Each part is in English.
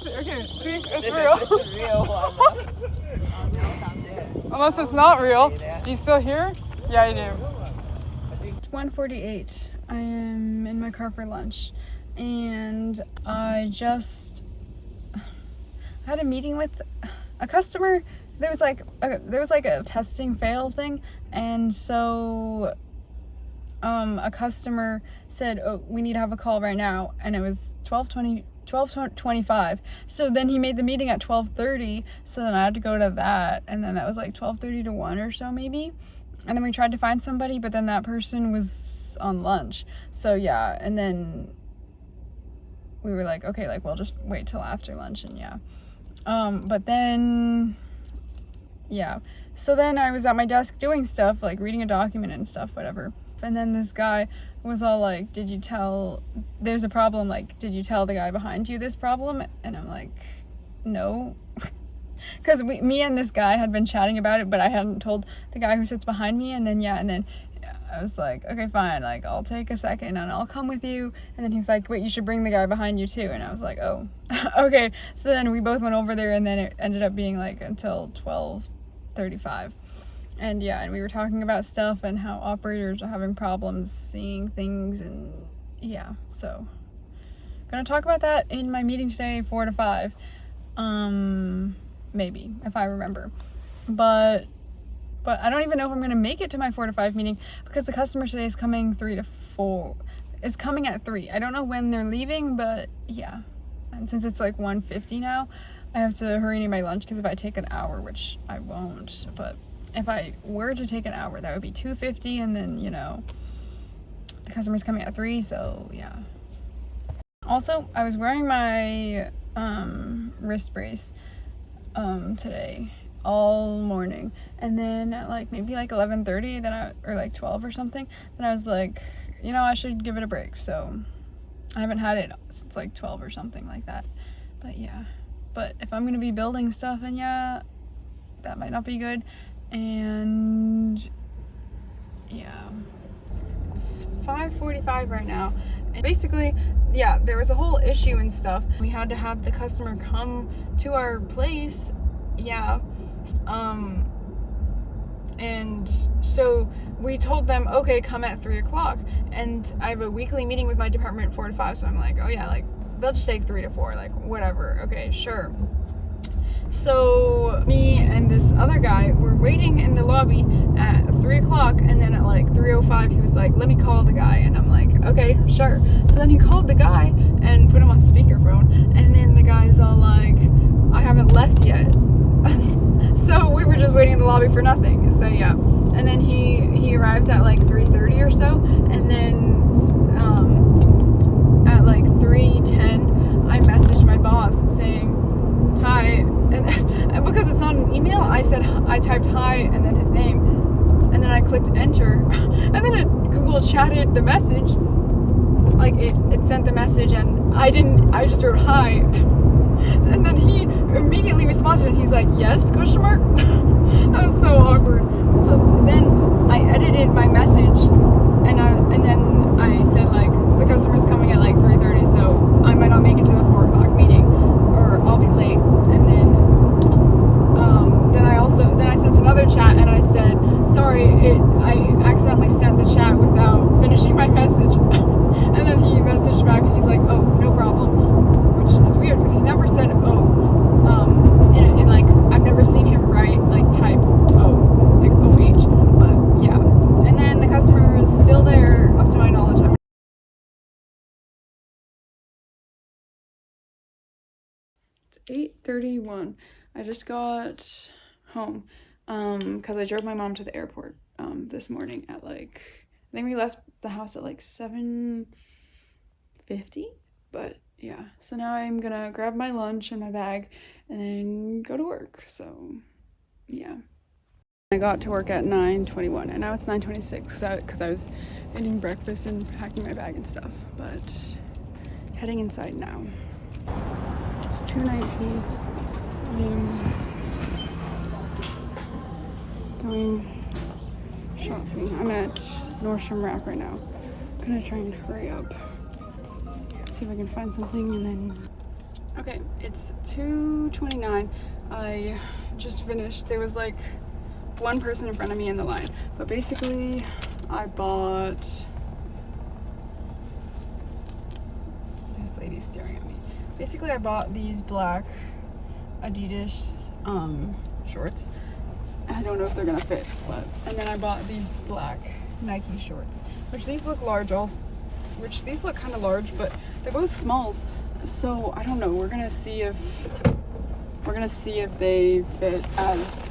Okay, see, it's This real. is the real one. Unless it's not real. Do you still hear? Yeah, I do. It's 1:48. I am in my car for lunch, and I had a meeting with a customer. There was like a testing fail thing, and so a customer said, "Oh, we need to have a call right now," and it was 12:25. So then he made the meeting at 12:30. So then I had to go to that, and then that was like 12:30 to 1 or so maybe. And then we tried to find somebody, but then that person was on lunch. So yeah, and then we were like, okay, like we'll just wait till after lunch, and yeah. But then yeah. So then I was at my desk doing stuff, like reading a document and stuff, whatever. And then this guy was all like, there's a problem, like, did you tell the guy behind you this problem? And I'm like, no. Because me and this guy had been chatting about it, but I hadn't told the guy who sits behind me. And then I was like, okay, fine, like, I'll take a second and I'll come with you. And then he's like, wait, you should bring the guy behind you too. And I was like, oh, okay. So then we both went over there, and then it ended up being like until 12:35. And yeah, and we were talking about stuff and how operators are having problems seeing things, and yeah, so gonna talk about that in my meeting today, 4 to 5. Maybe, if I remember. But I don't even know if I'm gonna make it to my 4 to 5 meeting, because the customer today is coming 3 to 4. Is coming at 3. I don't know when they're leaving, but yeah. And since it's like 1:50 now, I have to hurry and eat my lunch, because if I take an hour, which I won't, but if I were to take an hour, that would be 2:50, and then, the customer's coming at 3, so yeah. Also, I was wearing my wrist brace today all morning, and then at maybe 11:30, or 12 or something, then I was like, I should give it a break. So I haven't had it since 12 or something like that. But yeah, but if I'm gonna be building stuff, and yeah, that might not be good. And yeah, it's 5:45 right now, and basically, yeah, there was a whole issue and stuff. We had to have the customer come to our place, yeah, and so we told them, okay, come at 3 o'clock, and I have a weekly meeting with my department 4 to 5, so I'm like, oh yeah, they'll just take 3 to 4, whatever, okay, sure. So me and this other guy were waiting in the lobby at 3 o'clock, and then at 3:05 he was like, let me call the guy, and I'm like, okay, sure. So then he called the guy and put him on speakerphone, and then the guy's all like, I haven't left yet. So we were just waiting in the lobby for nothing. So yeah, and then he arrived at 3:30 or so, and then at 3:10 I messaged my boss saying hi. And because it's not an email, I typed hi and then his name, and then I clicked enter, and then it Google chatted the message, it sent the message, and I just wrote hi, and then he immediately responded, and he's like, yes, question mark. That was so awkward. So then I edited my message, and then I said the customer's coming at 3:30, so I might not make it to the 4 o'clock meeting, or I'll be late. And then I sent another chat, and I said, sorry, I accidentally sent the chat without finishing my message. And then he messaged back, and he's like, oh, no problem, which is weird, because he's never said I've never seen him write type OH, but yeah. And then the customer is still there, up to my knowledge. It's 8:31. I just got home because I drove my mom to the airport this morning at I think we left the house at 7:50, but yeah, so now I'm gonna grab my lunch and my bag and then go to work. So yeah, I got to work at 9:21, and now it's 9:26 because I was eating breakfast and packing my bag and stuff, but heading inside now. It's 2:19. Going shopping. I'm at Nordstrom Rack right now. I'm gonna try and hurry up, see if I can find something, and then Okay, it's 2:29. I just finished. There was like one person in front of me in the line, but basically I bought, this lady's staring at me. Basically I bought these black Adidas shorts. I don't know if they're gonna fit, but, and then I bought these black Nike shorts, which these look large also, which these look kind of large, but they're both smalls. So I don't know. We're gonna see if they fit as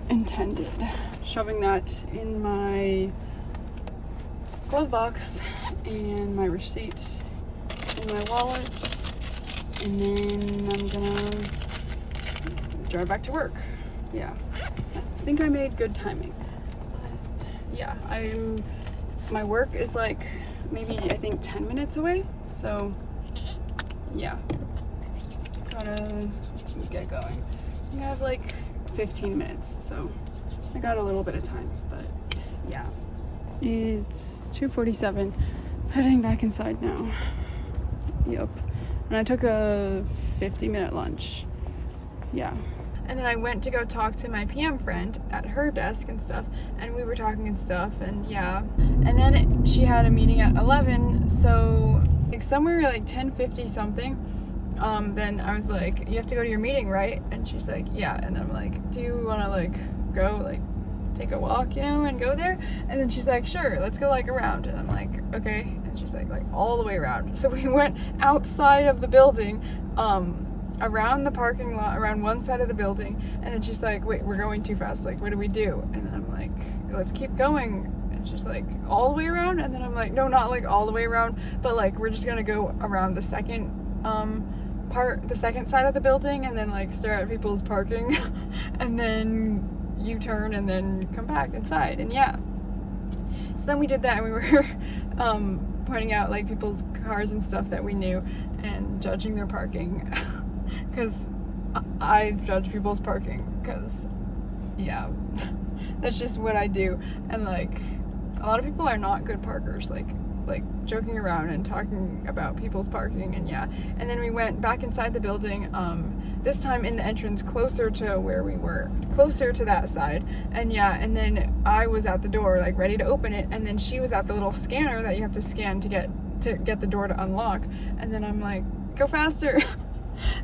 intended. Shoving that in my glove box and my receipt in my wallet, and then I'm gonna drive back to work. Yeah, I think I made good timing. Yeah, my work is like maybe I think 10 minutes away, so yeah, gotta get going. I have like 15 minutes, so I got a little bit of time, but yeah. It's 2:47, heading back inside now. Yep. And I took a 50-minute lunch. Yeah. And then I went to go talk to my PM friend at her desk and stuff, and we were talking and stuff, and yeah. And then she had a meeting at 11, so like somewhere like 10:50 something, then I was like, you have to go to your meeting, right? And she's like, yeah. And I'm like, do you want to like go like take a walk, you know, and go there? And then she's like, sure, let's go like around. And I'm like, okay. And she's like all the way around. So we went outside of the building, around the parking lot, around one side of the building, and then she's like, wait, we're going too fast, like what do we do? And then I'm like, let's keep going. And she's like, all the way around? And then I'm like, no, not like all the way around, but like we're just gonna go around the second the second side of the building, and then like stare at people's parking and then U-turn and then come back inside. And yeah, so then we did that, and we were pointing out like people's cars and stuff that we knew and judging their parking because I judge people's parking because yeah, that's just what I do. And like a lot of people are not good parkers, like joking around and talking about people's parking. And yeah, and then we went back inside the building, this time in the entrance closer to where we were, closer to that side. And yeah, and then I was at the door like ready to open it, and then she was at the little scanner that you have to scan to get the door to unlock. And then I'm like, go faster.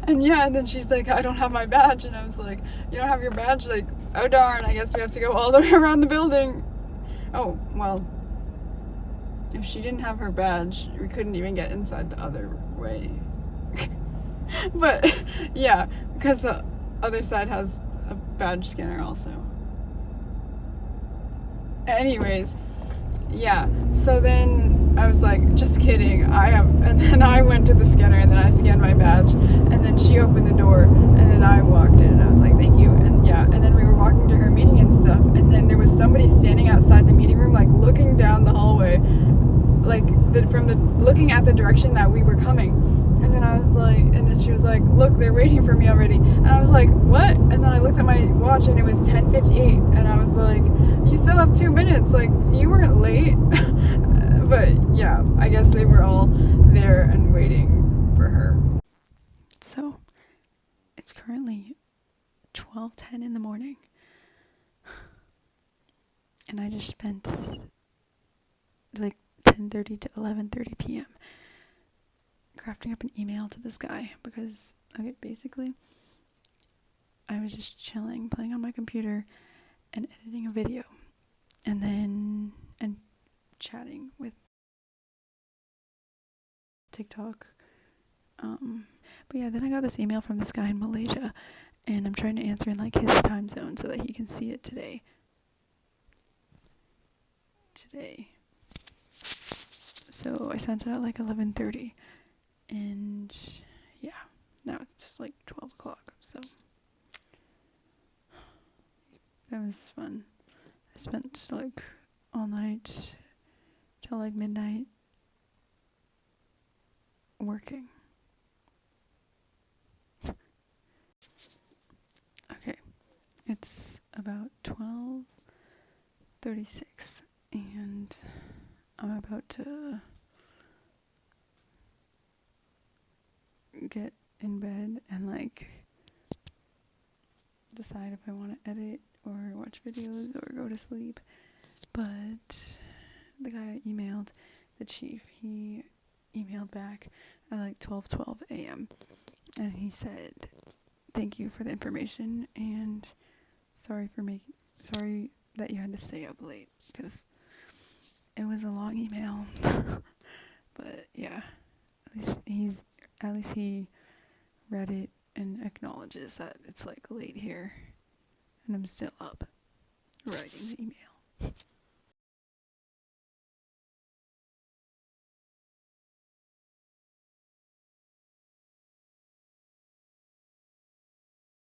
And yeah, and then she's like, I don't have my badge. And I was like, you don't have your badge? Like, oh darn, I guess we have to go all the way around the building. Oh, well, if she didn't have her badge, we couldn't even get inside the other way. But yeah, because the other side has a badge scanner also. Anyways, yeah, so then I was like, just kidding, and then I went to the scanner, and then I scanned my badge, and then she opened the door, and then I walked in, and I was like, thank you. And yeah, and then we were walking to her meeting and stuff, and then there was somebody standing outside the meeting room, like looking down the hallway, like looking at the direction that we were coming. And then I was like, and then she was like, look, they're waiting for me already. And I was like, what? And then I looked at my watch, and it was 10:58, and I was like, you still have 2 minutes, like you weren't late. But yeah, I guess they were all there and waiting for her. So it's currently 12:10 in the morning, and I just spent like 10:30 to 11:30 p.m. crafting up an email to this guy because, okay, basically I was just chilling, playing on my computer and editing a video, and chatting with TikTok. But yeah, then I got this email from this guy in Malaysia, and I'm trying to answer in like his time zone so that he can see it today. So I sent it at like 11:30, and yeah, now it's like 12 o'clock, so that was fun. I spent like all night till like midnight working. Okay, it's about 12:36, and I'm about to get in bed and like decide if I want to edit or watch videos or go to sleep. But the guy I emailed, the chief, he emailed back at like 12:12 a.m. and he said, "Thank you for the information and sorry that you had to stay up late," because it was a long email. But yeah, at least he read it and acknowledges that it's like late here and I'm still up writing the email.